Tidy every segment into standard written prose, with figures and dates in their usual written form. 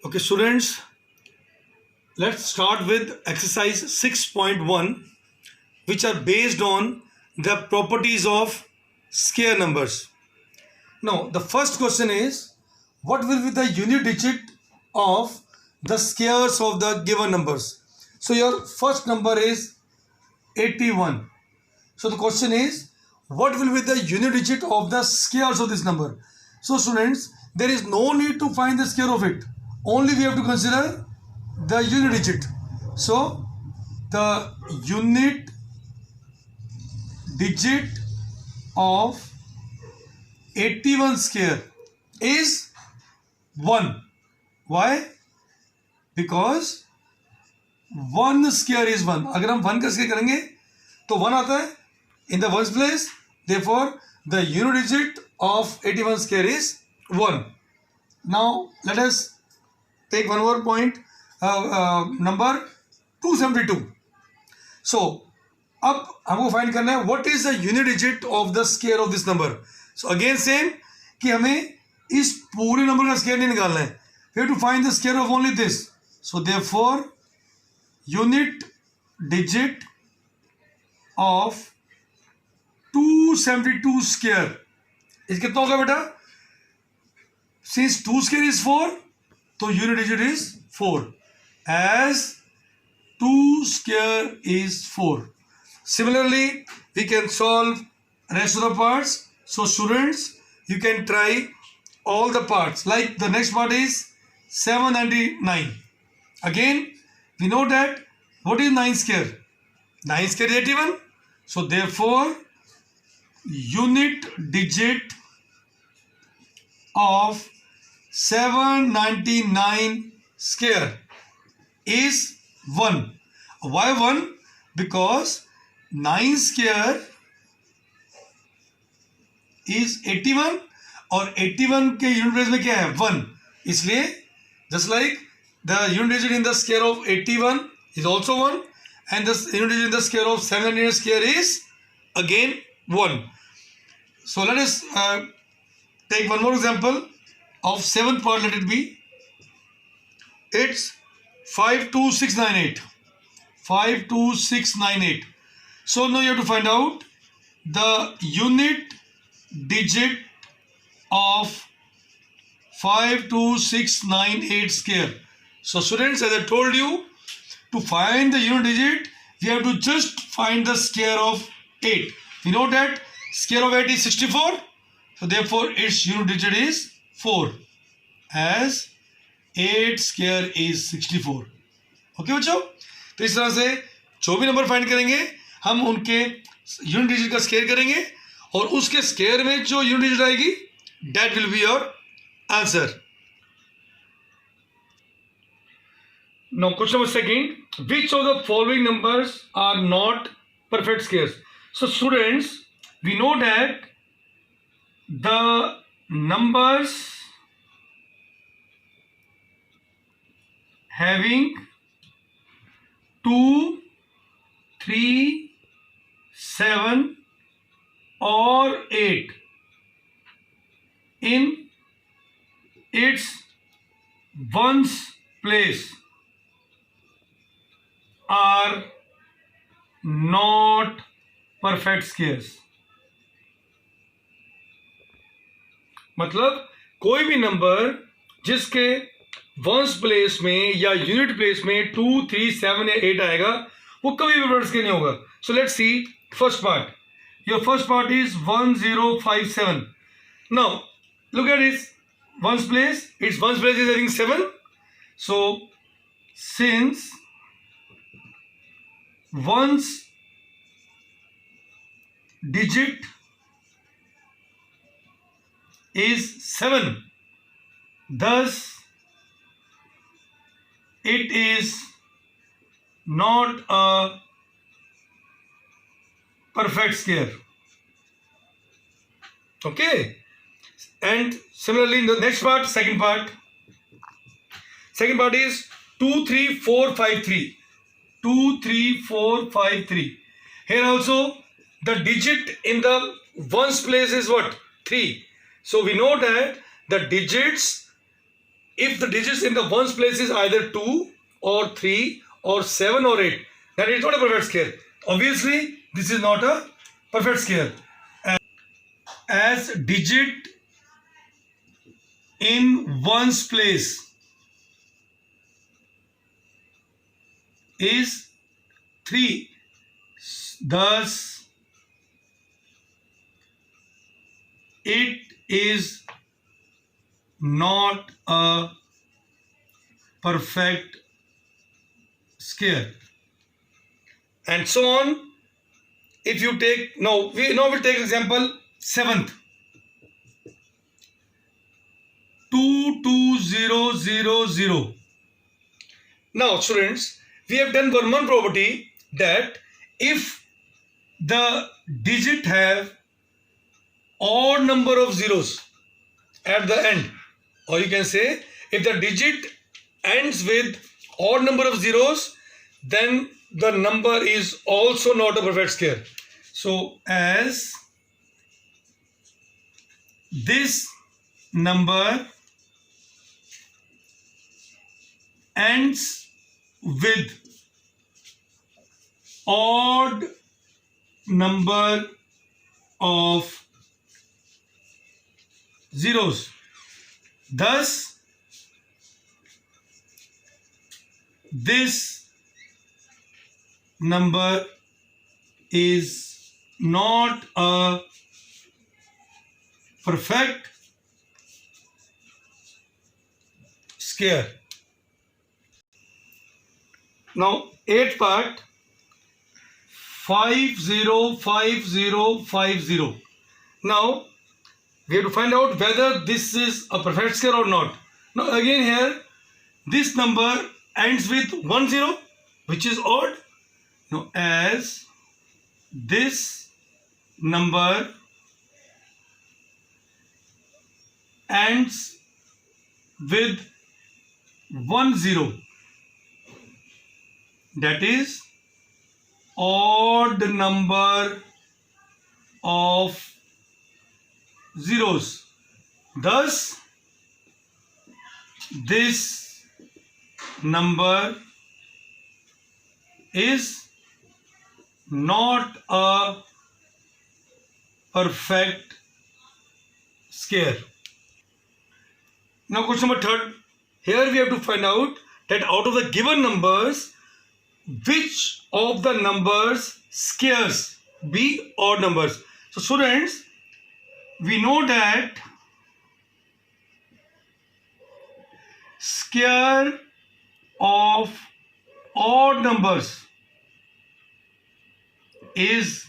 Okay, students, let's start with exercise 6.1, which are based on the properties of square numbers. Now, the first question is, what will be the unit digit of the squares of the given numbers? So, your first number is 81. So, the question is, what will be the unit digit of the squares of this number? So, students, there is no need to find the square of it. Only we have to consider the unit digit. So, the unit digit of 81 square is 1. Why? Because 1 square is 1. अगर हम 1 का square करेंगे तो 1 आता है in the ones place. Therefore, the unit digit of 81 square is 1. Now, let us take one more point. Number 272. So, अब हमको find करना है what is the unit digit of the square of this number. So, again same कि हमें इस पूरे number का square नहीं निकालना है. We have to find the square of only this. So, therefore, unit digit of 272 square is कितना होगा बेटा? Since 2 square is 4, तो unit digit is 4. As 2 square is 4. Similarly, we can solve rest of the parts. So students, you can try all the parts. Like the next part is 799. Again, we know that what is 9 square? 9 square is 81. So therefore, unit digit of 799 square is 1. Why 1? Because 9 square is 81 और 81 के unit place में क्या है 1. इसलिए just like the unit digit in the square of 81 is also 1 and the unit digit in the square of 700 square is again 1. So let us take one more example of 7th part. Let it be. It's 52698. 52698. So now you have to find out the unit digit of 52698 square. So students, as I told you, to find the unit digit, we have to just find the square of 8. We know that square of 8 is 64. So therefore its unit digit is 4. As 8 square is 64. Okay बच्चों, तो इस तरह से जो भी number find करेंगे हम उनके यूनिट डिजिट का स्क्वायर करेंगे और उसके स्क्वायर में जो यूनिट डिजिट आएगी that will be your answer. Now question number second, which of the following numbers are not perfect squares. So students, we know that the numbers having 2, 3, 7 or 8 in its ones place are not perfect squares. मतलब कोई भी number जिसके ones place में या unit place में 2, 3, 7 या 8 आएगा वो कभी भी परफेक्ट स्क्वायर नहीं होगा. So let's see first part. Your first part is 1057. Now look at its ones place. It's ones place is having 7. So since ones digit is 7, thus it is not a perfect square. Okay, and similarly in the next part, second part is 23453. 23453. Here also the digit in the ones place is what? 3. So we know that the digits if the digits in the ones place is either 2 or 3 or 7 or 8, then it's not a perfect square. Obviously, this is not a perfect square. As digit in ones place is 3, thus it is not a perfect square, and so on. If you take now we'll take example 7th, 22000. Now students, we have done one property, that if the digit have odd number of zeros at the end, or you can say if the digit ends with odd number of zeros, then the number is also not a perfect square. So as this number ends with odd number of zeros, thus this number is not a perfect square. Now 8th part, 505050. Now we have to find out whether this is a perfect square or not. Now again here, this number ends with 10, which is odd. Now as this number ends with 10, that is odd number of zeros, thus this number is not a perfect square. Now question number 3rd. Here we have to find out that out of the given numbers, which of the numbers squares be odd numbers. So students, we know that square of odd numbers is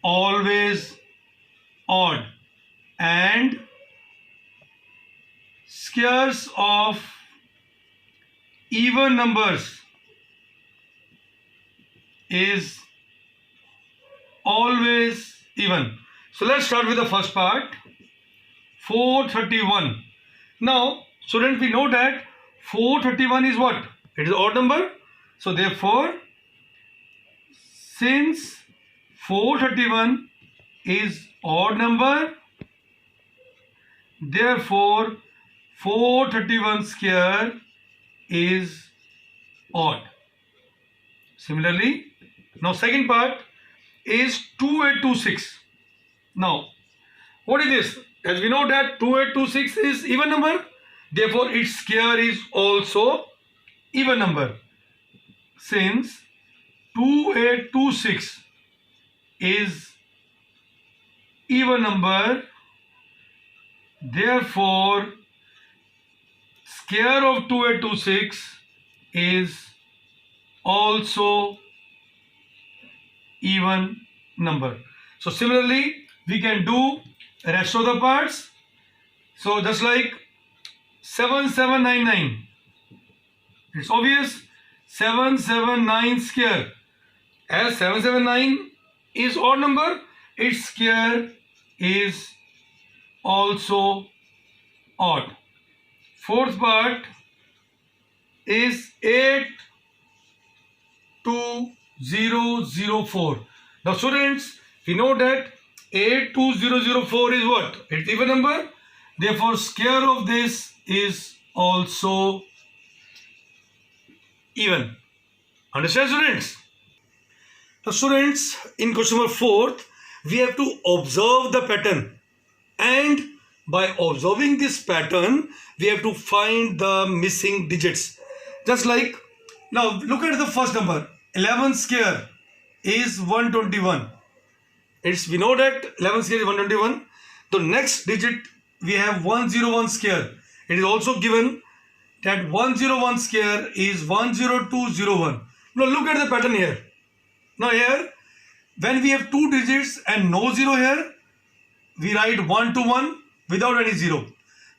always odd, and squares of even numbers is always even. So let's start with the first part, 431. Now students, we know that 431 is what? It is odd number. So therefore, since 431 is odd number, therefore 431 square is odd. Similarly, now second part is 2826. Now what is this? As we know that 2826 is even number, therefore its square is also even number. Since 2826 is even number, therefore square of 2826 is also even number. So similarly, we can do rest of the parts. So just like 7799, it's obvious, 779 square. As 779 is odd number, its square is also odd. Fourth part is 82004. Now students, we know that 82004 is what? It's even number. Therefore, square of this is also even. Understand, students? Now, students, in question number 4, we have to observe the pattern, and by observing this pattern, we have to find the missing digits. Just like, now look at the first number, 11 square is 121. We know that 11 square is 121. The next digit we have 101 square. It is also given that 101 square is 10201. Now look at the pattern here. Now here, when we have two digits and no zero here, we write 1 to 1 without any zero.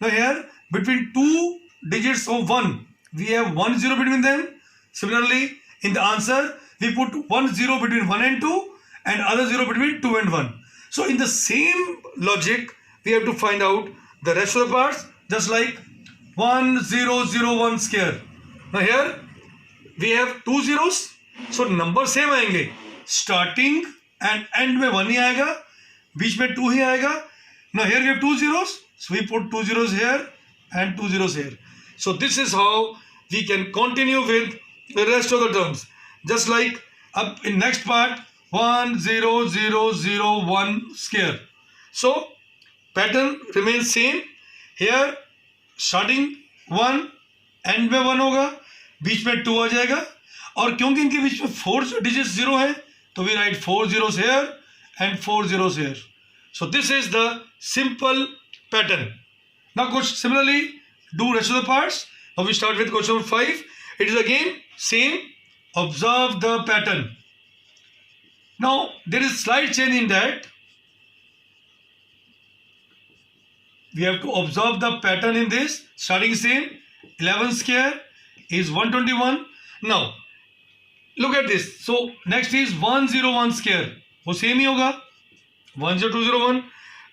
Now here, between two digits of 1, we have 1 0 between them. Similarly, in the answer, we put 1 0 between 1 and 2 and other 0 between 2 and 1. So in the same logic, we have to find out the rest of the parts, just like 1001 square. Now here, we have two zeros, so number same आएंगे. Starting and end में 1 ही आएगा, बीच में 2 ही आएगा. Now here we have two zeros, so we put two zeros here and two zeros here. So this is how we can continue with the rest of the terms. Just like up in next part, 10001 square. So pattern remains same. Here starting 1, end में 1 होगा, बीच में 2 आ जाएगा, और क्योंकि इनके बीच में 4 digits 0 है, तो we write 4 zeros here and 4 zeros here. So this is the simple pattern. Now similarly do rest of the parts. Now we start with question number 5. It is again same. Observe the pattern. Now there is slight change in that. We have to observe the pattern in this. Starting same. 11 square is 121. Now look at this. So next is 101 square. वो same ही होगा. 10201.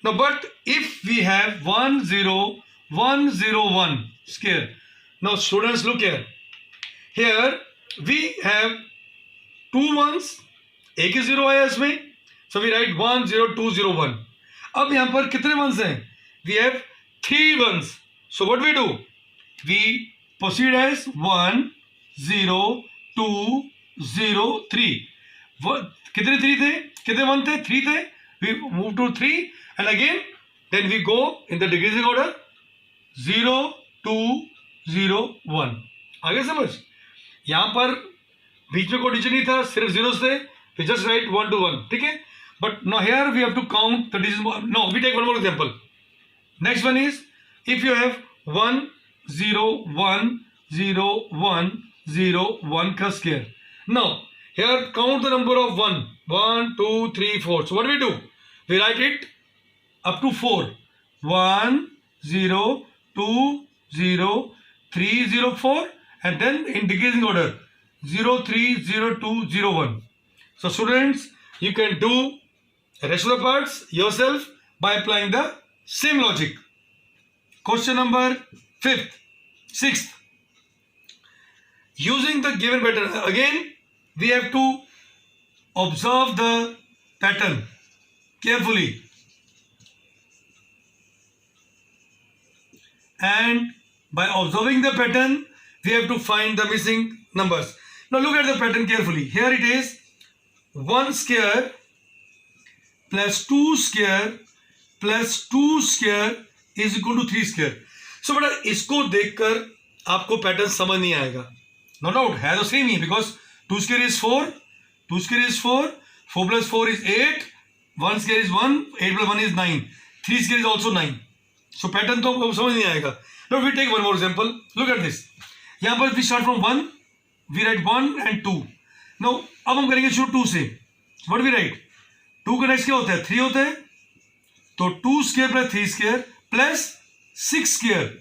Now but if we have 10101 square. Now students look here. Here we have two ones. एक ही zero आया इसमें. So we write 10201. अब यहाँ पर कितने ones हैं? We have 3 ones. So what we do? We proceed as 1 0 2 0 3. कितने 3 थे? कितने 1 थे? 3 थे. We move to 3 and again then we go in the decreasing order 0 2 0 1. आगे समझ? यहाँ पर बीच में कोई digit नहीं था, सिर्फ zeros थे. We just write 1 to 1. ठीक है? But now here we have to count the digits. No, we take one more example. Next one is if you have 1 0 1 0 1 0 1 का square. Now here count the number of 1. 1 2 3 4. So what do? We write it up to 4. 1 0 2 0 3 0 4 and then in decreasing order 0 3 0 2 0 1. So students, you can do the rest of the parts yourself by applying the same logic. Question number 6th. Using the given pattern, again we have to observe the pattern carefully and by observing the pattern we have to find the missing numbers. Now look at the pattern carefully. Here it is 1 square plus 2 square plus 2 square is equal to 3 square. So बेटा इसको देखकर आपको pattern समझ नहीं आएगा. No doubt है तो same he, because 2 square is 4, 2 square is 4, 4 plus 4 is 8, 1 square is 1, 8 plus 1 is 9, 3 square is also 9. So pattern तो आपको समझ नहीं आएगा. Now we take one more example. Look at this. यहाँ पर we start from 1, we write 1 and 2. Now अब हम करेंगे शुरू 2 से. What we write? 2 का नेक्स्ट क्या होता है? 3 होता है. तो 2 square plus 3 square plus 6 square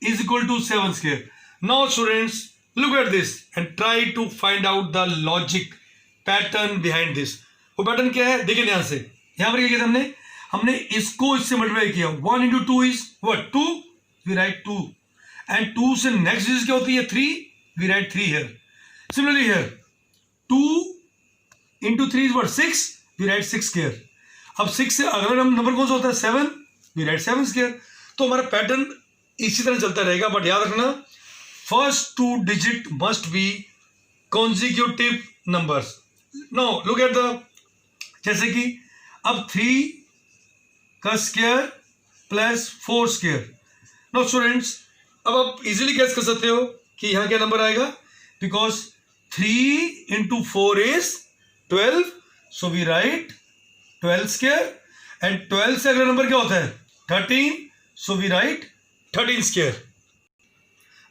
is equal to 7 square. Now students, look at this and try to find out the logic pattern behind this. वो पैटर्न क्या है? देखिए ध्यान से. यहाँ पर क्या किया हमने इसको इससे मल्टीप्लाई किया. 1 into 2 is what? 2. We write 2. And 2 से नेक्स्ट डिजिट क्या होती है? 3. We write 3 here. Similarly here 2 into 3 is what? 6. We write 6 square. अब 6 से अगला नंबर कौन सा होता है? 7. We write 7 square. तो हमारा पैटर्न इसी तरह चलता रहेगा, बट याद रखना first 2 digit must be consecutive numbers. Now look at the, जैसे कि अब 3 का square plus 4 square. Now students, अब आप इजीली गेस कर सकते हो कि यहाँ क्या नंबर आएगा, because 3 into 4 is 12, so we write 12 square, and 12 से अगला नंबर क्या होता है 13, so we write 13 square.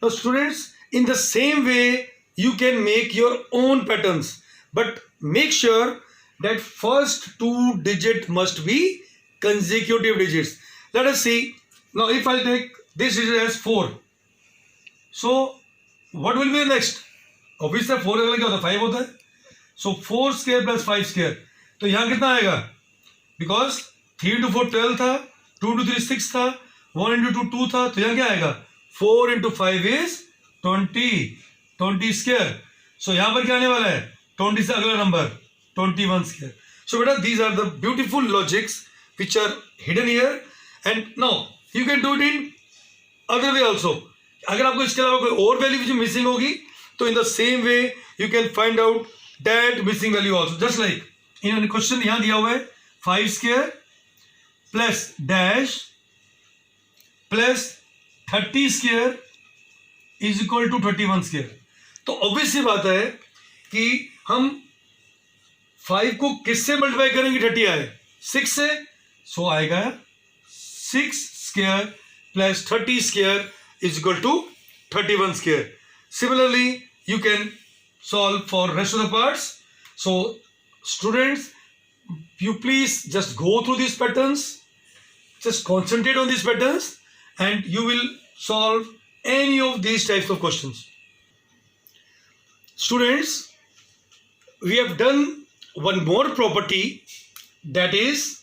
Now students, in the same way you can make your own patterns, but make sure that first 2 digit must be consecutive digits. Let us see. Now if I take this digit as 4, so what will be the next? Obviously 4 अगला क्या होता है 5 होता है. So 4 square plus 5 square, तो यहाँ कितना आएगा, बिकॉज 3 into 4 12 था, 2 into 3 6 था, 1 into 2 2 था, तो यहाँ क्या आएगा 4 into 5 is 20 square. So यहाँ पर क्या आने वाला है 20 से अगला नंबर 21 square. So बेटा, these are the beautiful logics which are hidden here, and now you can do it in other way also. अगर आपको इसके अलावा कोई और वैल्यू जो मिसिंग होगी, तो in the same way you can find out that missing value also. Just like in question यहाँ दिया हुआ है 5 square plus dash plus 30 square is equal to 21 square. तो ऑब्वियस सी बात है कि हम 5 को किससे मल्टीप्लाई करेंगे 30 आए 6 से, सो आएगा 6 square plus 30 square is equal to 31 square. Similarly, you can solve for rest of the parts. So students, you please just go through these patterns, just concentrate on these patterns, and you will solve any of these types of questions. Students, we have done one more property, that is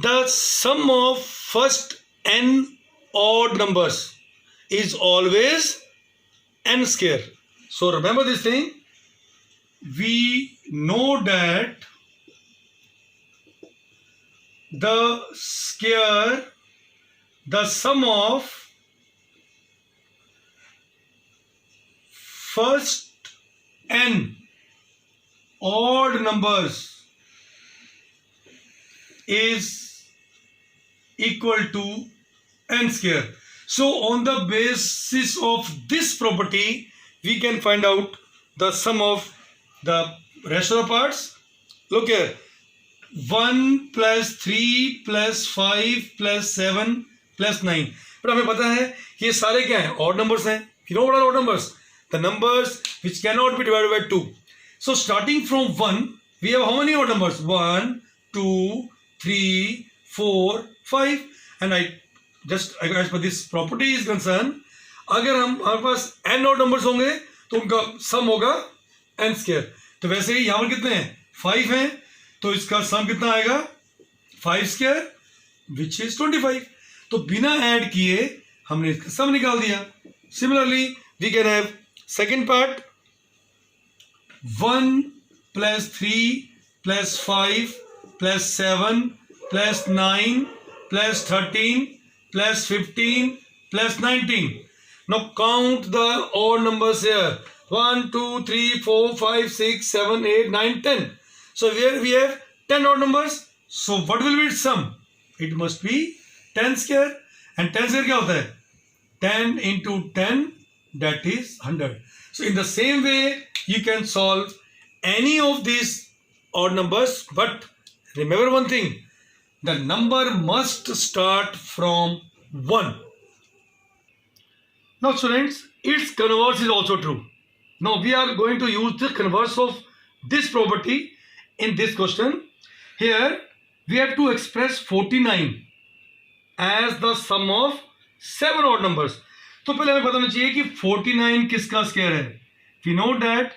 the sum of first n odd numbers is always n square. So remember this thing, we know that the sum of first n odd numbers is equal to n square. So on the basis of this property, we can find out the sum of the rest of the parts. Look here, 1 plus 3 plus 5 plus 7 plus 9. पर हमें पता है कि ये सारे क्या हैं, odd numbers हैं. You know what are odd numbers? The numbers which cannot be divided by 2. So starting from 1, we have how many odd numbers? 1, 2, 3, 4, 5, and just as per this property is concerned, अगर हमारे पास n odd numbers होंगे तो उनका सम होगा n square. तो वैसे ही यहाँ पर कितने हैं 5 हैं, तो इसका सम कितना आएगा 5 square which is 25. तो बिना ऐड किए हमने इसका सम निकाल दिया. Similarly, we can have second part, 1 plus 3 plus 5 plus 7 plus 9 plus 13 plus 15 plus 19. Now count the odd numbers here. 1, 2, 3, 4, 5, 6, 7, 8, 9, 10. So here we have 10 odd numbers. So what will be its sum? It must be 10 square. And 10 square क्या होता है 10 into 10, that is 100. So in the same way you can solve any of these odd numbers, but remember one thing, the number must start from 1. Now students, its converse is also true. Now we are going to use the converse of this property in this question. Here we have to express 49 as the sum of 7 odd numbers. तो पहले हमें बताना चाहिए कि 49 किसका square है. We know that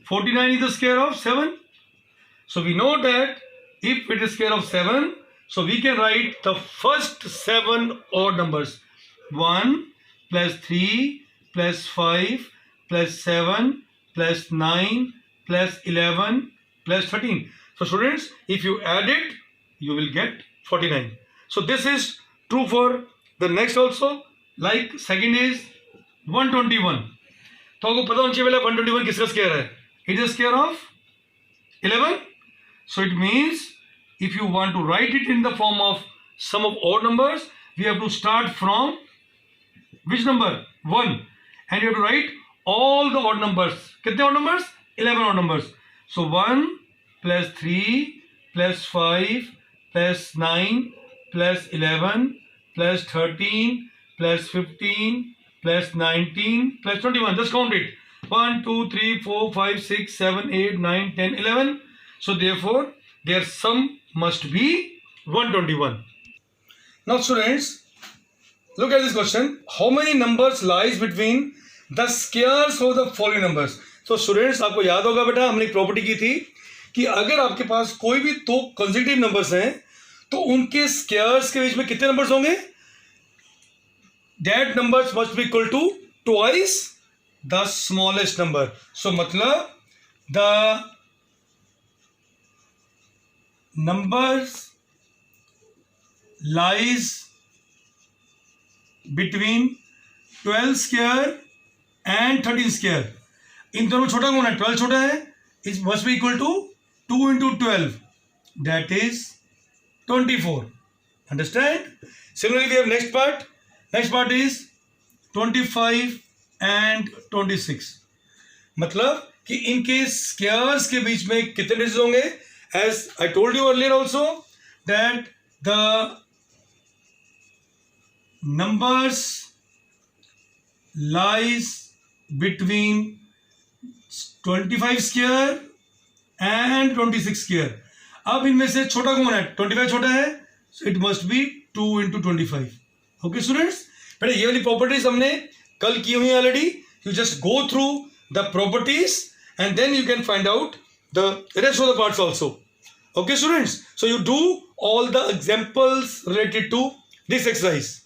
49 is the square of 7. So we know that if it is square of 7, so we can write the first 7 odd numbers. 1 plus 3 plus 5 plus 7 plus 9 plus 11 plus 13. So students, if you add it, you will get 49. So this is true for The next also, like second is 121. तो आपको पता होना चाहिए पहले 121 किसका square है? It is square of 11. So it means if you want to write it in the form of sum of odd numbers, we have to start from which number? 1. And you have to write all the odd numbers. कितने odd numbers? 11 odd numbers. So 1 plus 3 plus 5 plus 9 plus 11 plus 13 plus 15 plus 19 plus 21. Just count it. 1, 2, 3, 4, 5, 6, 7, 8, 9, 10, 11. So therefore, their sum must be 121. Now students, look at this question. How many numbers lies between the squares of the following numbers? So students, आपको याद होगा बेटा हमने एक property की थी कि अगर आपके पास कोई भी दो कंसेक्यूटिव नंबर्स हैं तो उनके स्क्वायर्स के बीच में कितने नंबर्स होंगे? That numbers must be equal to twice the smallest number. So मतलब the numbers lies between 12 square and 13 square. इन दोनों छोटा कौन है? 12 छोटा है. It must be equal to 2 into 12. That is 24. Understand? Similarly, we have next part. Next part is 25 and 26. मतलब कि इनके स्क्वायर्स के बीच में कितने डिजिट होंगे? As I told you earlier also that the numbers lies between 25 square and 26 square. अब इनमें से छोटा कौन है? 25 छोटा है, so it must be 2 into 25. Okay students, पहले ये वाली प्रॉपर्टीज हमने कल की हुई already. You just go through the properties and then you can find out the rest of the parts also. Okay students, so you do all the examples related to this exercise.